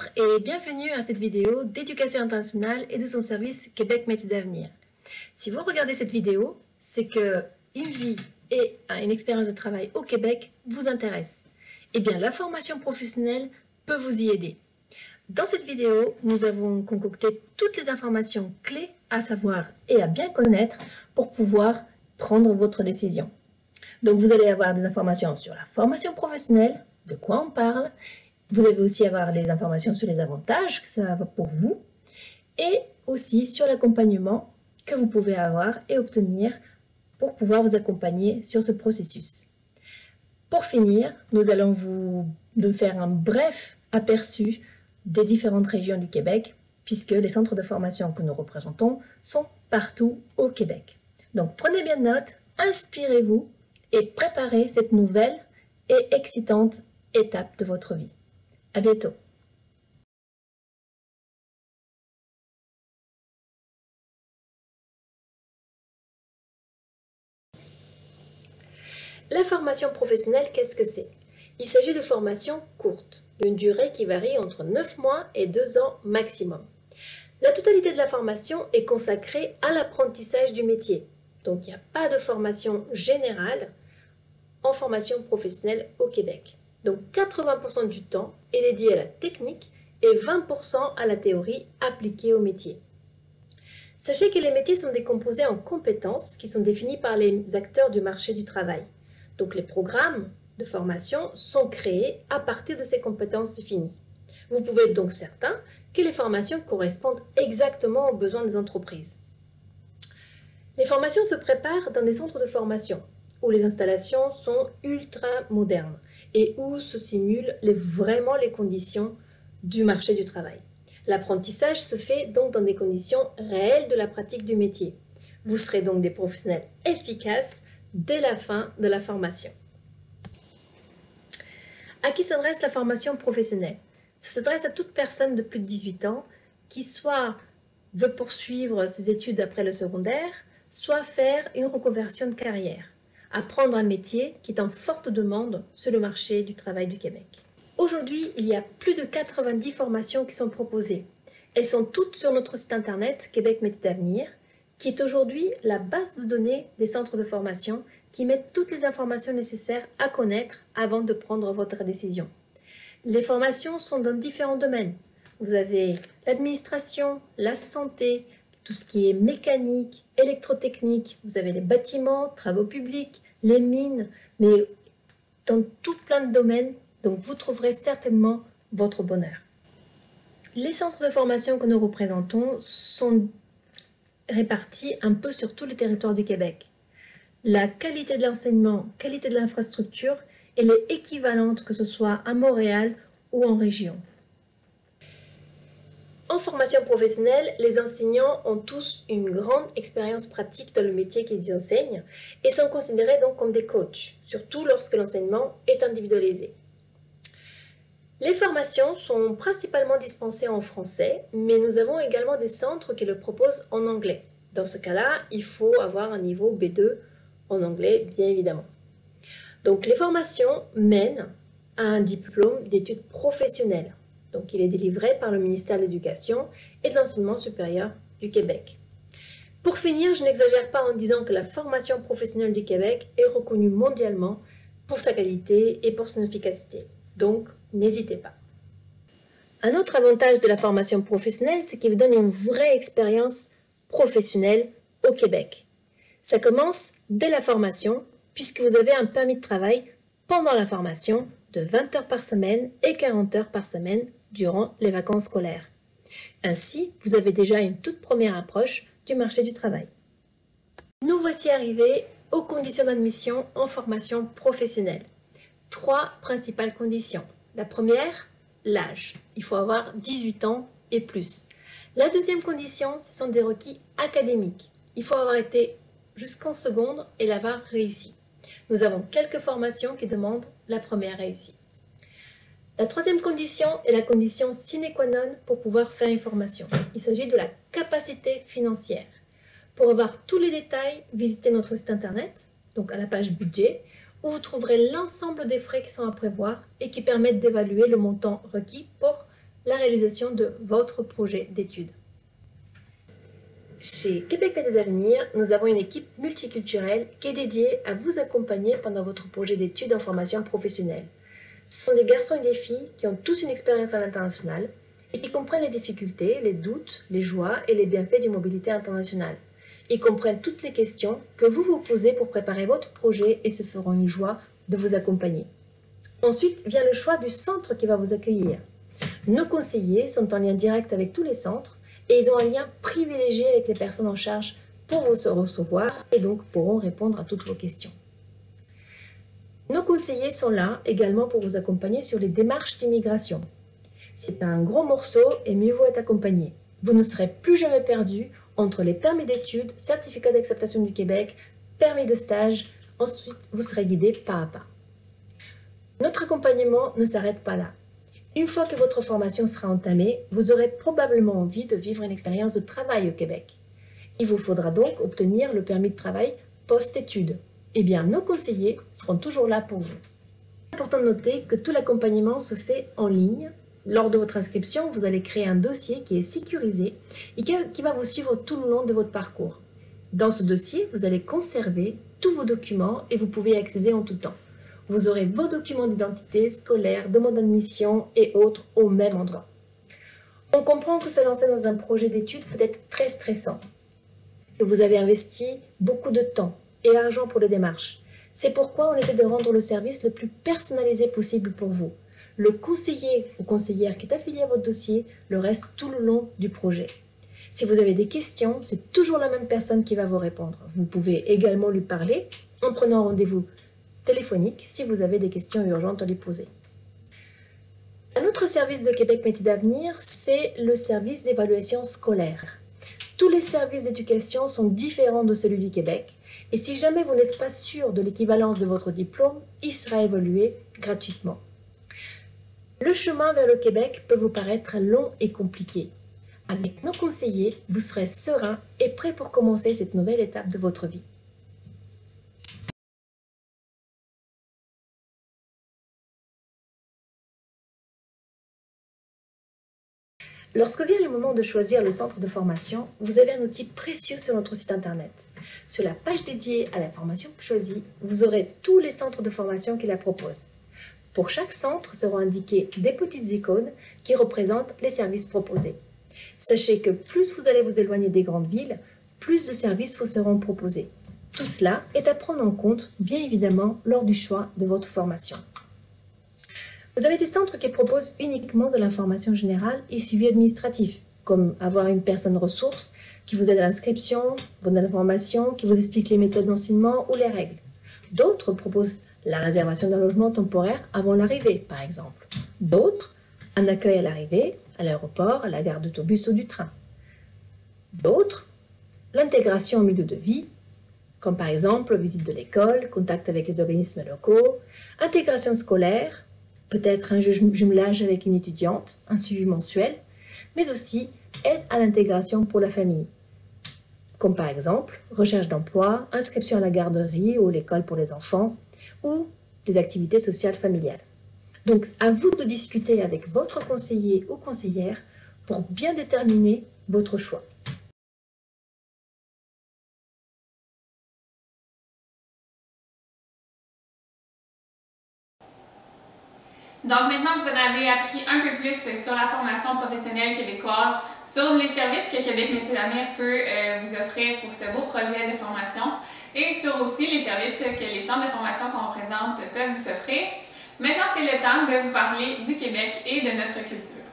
Bonjour et bienvenue à cette vidéo d'éducation internationale et de son service Québec Métiers d'Avenir. Si vous regardez cette vidéo, c'est que une vie et une expérience de travail au Québec vous intéresse. Eh bien, la formation professionnelle peut vous y aider. Dans cette vidéo, nous avons concocté toutes les informations clés à savoir et à bien connaître pour pouvoir prendre votre décision. Donc, vous allez avoir des informations sur la formation professionnelle, de quoi on parle. Vous allez aussi avoir des informations sur les avantages que ça va pour vous et aussi sur l'accompagnement que vous pouvez avoir et obtenir pour pouvoir vous accompagner sur ce processus. Pour finir, nous allons vous faire un bref aperçu des différentes régions du Québec puisque les centres de formation que nous représentons sont partout au Québec. Donc prenez bien note, inspirez-vous et préparez cette nouvelle et excitante étape de votre vie. À bientôt. La formation professionnelle, qu'est-ce que c'est? Il s'agit de formations courtes, d'une durée qui varie entre 9 mois et 2 ans maximum. La totalité de la formation est consacrée à l'apprentissage du métier. Donc il n'y a pas de formation générale en formation professionnelle au Québec. Donc 80% du temps est dédié à la technique et 20% à la théorie appliquée au métier. Sachez que les métiers sont décomposés en compétences qui sont définies par les acteurs du marché du travail. Donc les programmes de formation sont créés à partir de ces compétences définies. Vous pouvez être donc certain que les formations correspondent exactement aux besoins des entreprises. Les formations se préparent dans des centres de formation où les installations sont ultra modernes et où se simulent vraiment les conditions du marché du travail. L'apprentissage se fait donc dans des conditions réelles de la pratique du métier. Vous serez donc des professionnels efficaces dès la fin de la formation. À qui s'adresse la formation professionnelle? Ça s'adresse à toute personne de plus de 18 ans qui soit veut poursuivre ses études après le secondaire, soit faire une reconversion de carrière, apprendre un métier qui est en forte demande sur le marché du travail du Québec. Aujourd'hui, il y a plus de 90 formations qui sont proposées. Elles sont toutes sur notre site internet Québec Métiers d'Avenir, qui est aujourd'hui la base de données des centres de formation qui mettent toutes les informations nécessaires à connaître avant de prendre votre décision. Les formations sont dans différents domaines. Vous avez l'administration, la santé, tout ce qui est mécanique, électrotechnique, vous avez les bâtiments, travaux publics, les mines, mais dans tout plein de domaines, donc vous trouverez certainement votre bonheur. Les centres de formation que nous représentons sont répartis un peu sur tout le territoire du Québec. La qualité de l'enseignement, qualité de l'infrastructure, elle est équivalente que ce soit à Montréal ou en région. En formation professionnelle, les enseignants ont tous une grande expérience pratique dans le métier qu'ils enseignent et sont considérés donc comme des coachs, surtout lorsque l'enseignement est individualisé. Les formations sont principalement dispensées en français, mais nous avons également des centres qui le proposent en anglais. Dans ce cas-là, il faut avoir un niveau B2 en anglais, bien évidemment. Donc les formations mènent à un diplôme d'études professionnelles. Donc il est délivré par le ministère de l'Éducation et de l'Enseignement supérieur du Québec. Pour finir, je n'exagère pas en disant que la formation professionnelle du Québec est reconnue mondialement pour sa qualité et pour son efficacité. Donc, n'hésitez pas. Un autre avantage de la formation professionnelle, c'est qu'il vous donne une vraie expérience professionnelle au Québec. Ça commence dès la formation, puisque vous avez un permis de travail pendant la formation de 20 heures par semaine et 40 heures par semaine durant les vacances scolaires. Ainsi, vous avez déjà une toute première approche du marché du travail. Nous voici arrivés aux conditions d'admission en formation professionnelle. 3 principales conditions. La première, l'âge. Il faut avoir 18 ans et plus. La deuxième condition, ce sont des requis académiques. Il faut avoir été jusqu'en seconde et l'avoir réussi. Nous avons quelques formations qui demandent la première réussie. La troisième condition est la condition sine qua non pour pouvoir faire une formation. Il s'agit de la capacité financière. Pour avoir tous les détails, visitez notre site internet, donc à la page budget, où vous trouverez l'ensemble des frais qui sont à prévoir et qui permettent d'évaluer le montant requis pour la réalisation de votre projet d'études. Chez Québec Métiers d'Avenir, nous avons une équipe multiculturelle qui est dédiée à vous accompagner pendant votre projet d'études en formation professionnelle. Ce sont des garçons et des filles qui ont tous une expérience à l'international et qui comprennent les difficultés, les doutes, les joies et les bienfaits d'une mobilité internationale. Ils comprennent toutes les questions que vous vous posez pour préparer votre projet et se feront une joie de vous accompagner. Ensuite vient le choix du centre qui va vous accueillir. Nos conseillers sont en lien direct avec tous les centres et ils ont un lien privilégié avec les personnes en charge pour vous recevoir et donc pourront répondre à toutes vos questions. Nos conseillers sont là également pour vous accompagner sur les démarches d'immigration. C'est un gros morceau et mieux vaut être accompagné. Vous ne serez plus jamais perdu entre les permis d'études, certificat d'acceptation du Québec, permis de stage. Ensuite, vous serez guidé pas à pas. Notre accompagnement ne s'arrête pas là. Une fois que votre formation sera entamée, vous aurez probablement envie de vivre une expérience de travail au Québec. Il vous faudra donc obtenir le permis de travail post-études. Eh bien, nos conseillers seront toujours là pour vous. Il est important de noter que tout l'accompagnement se fait en ligne. Lors de votre inscription, vous allez créer un dossier qui est sécurisé et qui va vous suivre tout le long de votre parcours. Dans ce dossier, vous allez conserver tous vos documents et vous pouvez y accéder en tout temps. Vous aurez vos documents d'identité, scolaire, demande d'admission et autres au même endroit. On comprend que se lancer dans un projet d'études peut être très stressant. Que vous avez investi beaucoup de temps et argent pour les démarches. C'est pourquoi on essaie de rendre le service le plus personnalisé possible pour vous. Le conseiller ou conseillère qui est affilié à votre dossier le reste tout le long du projet. Si vous avez des questions, c'est toujours la même personne qui va vous répondre. Vous pouvez également lui parler en prenant un rendez-vous téléphonique si vous avez des questions urgentes à lui poser. Un autre service de Québec Métiers d'Avenir, c'est le service d'évaluation scolaire. Tous les services d'éducation sont différents de celui du Québec et si jamais vous n'êtes pas sûr de l'équivalence de votre diplôme, il sera évalué gratuitement. Le chemin vers le Québec peut vous paraître long et compliqué. Avec nos conseillers, vous serez serein et prêt pour commencer cette nouvelle étape de votre vie. Lorsque vient le moment de choisir le centre de formation, vous avez un outil précieux sur notre site internet. Sur la page dédiée à la formation choisie, vous aurez tous les centres de formation qui la proposent. Pour chaque centre seront indiquées des petites icônes qui représentent les services proposés. Sachez que plus vous allez vous éloigner des grandes villes, plus de services vous seront proposés. Tout cela est à prendre en compte, bien évidemment, lors du choix de votre formation. Vous avez des centres qui proposent uniquement de l'information générale et suivi administratif, comme avoir une personne ressource qui vous aide à l'inscription, vous donne l'information, qui vous explique les méthodes d'enseignement ou les règles. D'autres proposent la réservation d'un logement temporaire avant l'arrivée, par exemple. D'autres, un accueil à l'arrivée, à l'aéroport, à la gare d'autobus ou du train. D'autres, l'intégration au milieu de vie, comme par exemple visite de l'école, contact avec les organismes locaux, intégration scolaire, peut-être un jumelage avec une étudiante, un suivi mensuel, mais aussi aide à l'intégration pour la famille, comme par exemple recherche d'emploi, inscription à la garderie ou l'école pour les enfants, ou les activités sociales familiales. Donc, à vous de discuter avec votre conseiller ou conseillère pour bien déterminer votre choix. Donc maintenant que vous en avez appris un peu plus sur la formation professionnelle québécoise, sur les services que Québec Métiers d'Avenir peut vous offrir pour ce beau projet de formation et sur aussi les services que les centres de formation qu'on représente peuvent vous offrir, maintenant c'est le temps de vous parler du Québec et de notre culture.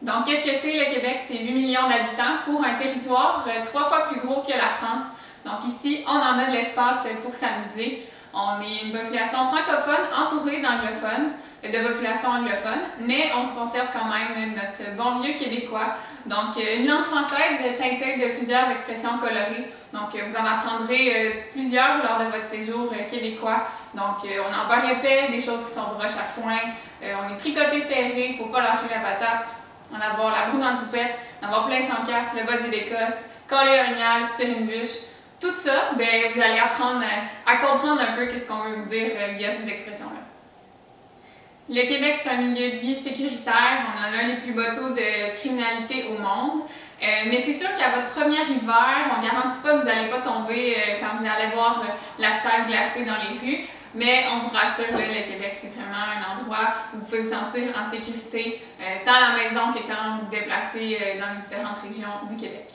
Donc qu'est-ce que c'est le Québec? C'est 8 millions d'habitants pour un territoire 3 fois plus gros que la France. Donc ici, on en a de l'espace pour s'amuser. On est une population francophone entourée d'anglophones, de population anglophone, mais on conserve quand même notre bon vieux québécois. Donc, une langue française teintée de plusieurs expressions colorées. Donc, vous en apprendrez plusieurs lors de votre séjour québécois. Donc, on en beurre épais, des choses qui sont broches à foin. On est tricoté serré, il ne faut pas lâcher la patate. On va avoir la broue dans le toupette, on va avoir plein sans casse, le bas d'Écosse, coller l'orignal, se tirer une bûche. Tout ça, ben, vous allez apprendre à comprendre un peu ce qu'on veut vous dire via ces expressions-là. Le Québec, c'est un milieu de vie sécuritaire. On a l'un des plus bas taux de criminalité au monde. Mais c'est sûr qu'à votre premier hiver, on ne garantit pas que vous n'allez pas tomber quand vous allez voir l'asphalte glacé dans les rues. Mais on vous rassure, là, le Québec, c'est vraiment un endroit où vous pouvez vous sentir en sécurité, tant à la maison que quand vous vous déplacez dans les différentes régions du Québec.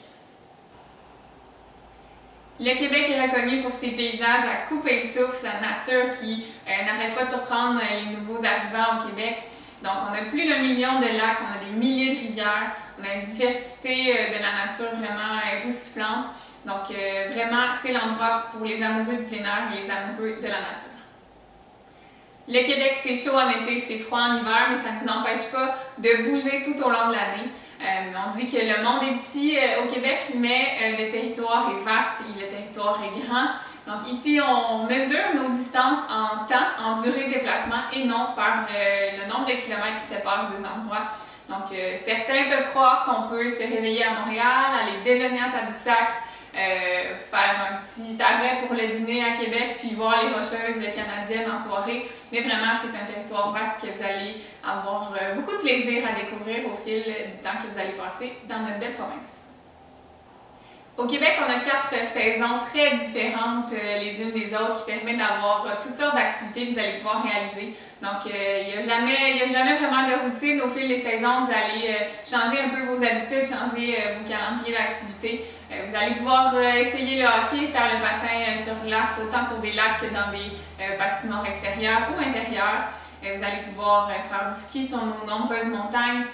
Le Québec est reconnu pour ses paysages à couper le souffle, sa nature qui n'arrête pas de surprendre les nouveaux arrivants au Québec. Donc, on a plus d'1 million de lacs, on a des milliers de rivières, on a une diversité de la nature vraiment époustouflante. Donc, vraiment, c'est l'endroit pour les amoureux du plein air et les amoureux de la nature. Le Québec, c'est chaud en été, c'est froid en hiver, mais ça ne nous empêche pas de bouger tout au long de l'année. On dit que le monde est petit au Québec, mais le territoire est vaste et le territoire est grand. Donc ici, on mesure nos distances en temps, en durée de déplacement et non par le nombre de kilomètres qui séparent deux endroits. Donc certains peuvent croire qu'on peut se réveiller à Montréal, aller déjeuner à Tadoussac, faire un petit arrêt pour le dîner à Québec, puis voir les Rocheuses canadiennes en soirée. Mais vraiment, c'est un territoire vaste que vous allez avoir beaucoup de plaisir à découvrir au fil du temps que vous allez passer dans notre belle province. Au Québec, on a 4 saisons très différentes les unes des autres qui permettent d'avoir toutes sortes d'activités que vous allez pouvoir réaliser. Donc, il n'y a jamais vraiment de routine. Au fil des saisons, vous allez changer un peu vos habitudes, changer vos calendriers d'activités. Vous allez pouvoir essayer le hockey, faire le patin sur glace, autant sur des lacs que dans des patinoires extérieures ou intérieures. Vous allez pouvoir faire du ski sur nos nombreuses montagnes.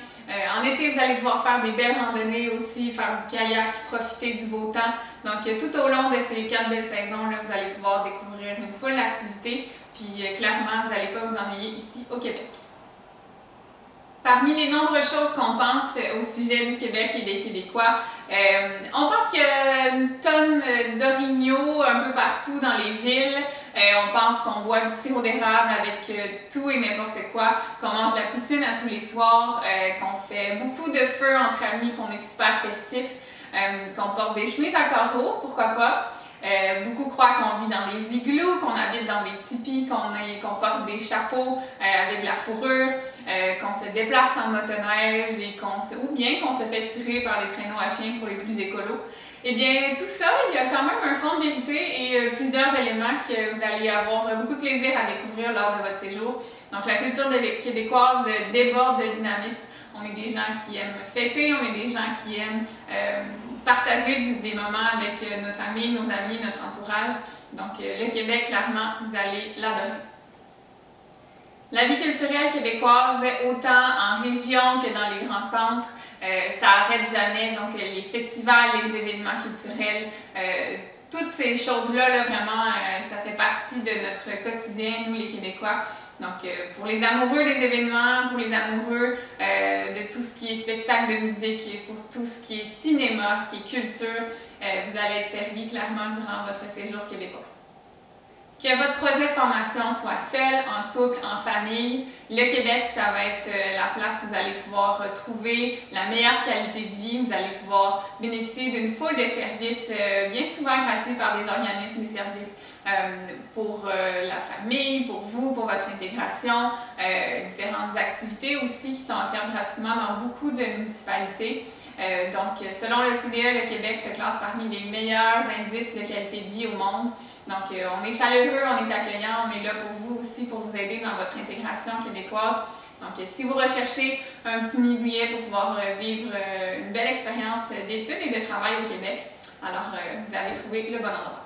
En été, vous allez pouvoir faire des belles randonnées aussi, faire du kayak, profiter du beau temps. Donc, tout au long de ces 4 belles saisons, là, vous allez pouvoir découvrir une foule d'activités. Puis, clairement, vous n'allez pas vous ennuyer ici au Québec. Parmi les nombreuses choses qu'on pense au sujet du Québec et des Québécois, on pense qu'il y a une tonne d'orignaux un peu partout dans les villes. On pense qu'on boit du sirop d'érable avec tout et n'importe quoi, qu'on mange la poutine à tous les soirs, qu'on fait beaucoup de feux entre amis, qu'on est super festif, qu'on porte des chemises à carreaux, pourquoi pas. Beaucoup croient qu'on vit dans des igloos, qu'on habite dans des tipis, qu'on porte des chapeaux avec de la fourrure, qu'on se déplace en motoneige ou bien qu'on se fait tirer par les traîneaux à chiens pour les plus écolos. Eh bien, tout ça, il y a quand même un fond de vérité et plusieurs éléments que vous allez avoir beaucoup de plaisir à découvrir lors de votre séjour. Donc, la culture québécoise déborde de dynamisme. On est des gens qui aiment fêter, on est des gens qui aiment partager des moments avec notre famille, nos amis, notre entourage. Donc, le Québec, clairement, vous allez l'adorer. La vie culturelle québécoise, autant en région que dans les grands centres, ça n'arrête jamais. Donc, les festivals, les événements culturels, toutes ces choses-là, là, vraiment, ça fait partie de notre quotidien, nous les Québécois. Donc, pour les amoureux des événements, pour les amoureux de tout ce qui est spectacle de musique, et pour tout ce qui est cinéma, ce qui est culture, vous allez être servi clairement durant votre séjour québécois. Que votre projet de formation soit seul, en couple, en famille, le Québec, ça va être la place où vous allez pouvoir trouver la meilleure qualité de vie. Vous allez pouvoir bénéficier d'une foule de services bien souvent gratuits par des organismes, des services pour la famille, pour vous, pour votre intégration, différentes activités aussi qui sont offertes gratuitement dans beaucoup de municipalités. Donc, selon le CDE, le Québec se classe parmi les meilleurs indices de qualité de vie au monde. Donc, on est chaleureux, on est accueillant, on est là pour vous aussi, pour vous aider dans votre intégration québécoise. Donc, si vous recherchez un petit nid-douillet pour pouvoir vivre une belle expérience d'études et de travail au Québec, alors vous avez trouvé le bon endroit.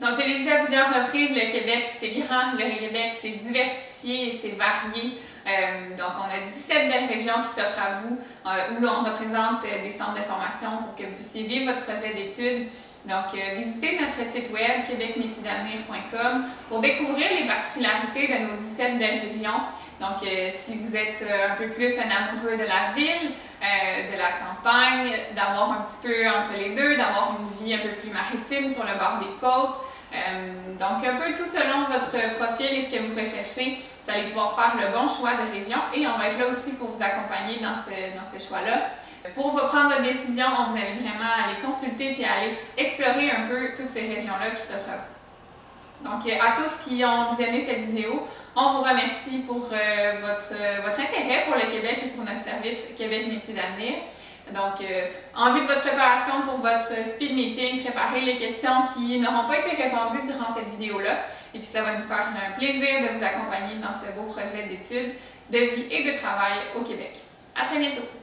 Donc, je l'ai dit à plusieurs reprises, le Québec, c'est grand, le Québec, c'est diversifié et c'est varié. Donc, on a 17 belles régions qui s'offrent à vous, où l'on représente des centres de formation pour que vous puissiez vivre votre projet d'études. Donc, visitez notre site web québecmétiersdavenir.com pour découvrir les particularités de nos 17 belles régions. Donc, si vous êtes un peu plus un amoureux de la ville, de la campagne, d'avoir un petit peu entre les deux, d'avoir une vie un peu plus maritime sur le bord des côtes, donc un peu tout selon votre profil et ce que vous recherchez, vous allez pouvoir faire le bon choix de région et on va être là aussi pour vous accompagner dans ce choix-là. Pour prendre votre décision, on vous invite vraiment à aller consulter et à aller explorer un peu toutes ces régions-là qui s'offrent à vous. Donc, à tous qui ont visionné cette vidéo, on vous remercie pour votre intérêt pour le Québec et pour notre service Québec Métiers d'avenir. Donc, en vue de votre préparation pour votre speed meeting, préparez les questions qui n'auront pas été répondues durant cette vidéo-là. Et puis, ça va nous faire un plaisir de vous accompagner dans ce beau projet d'études, de vie et de travail au Québec. À très bientôt!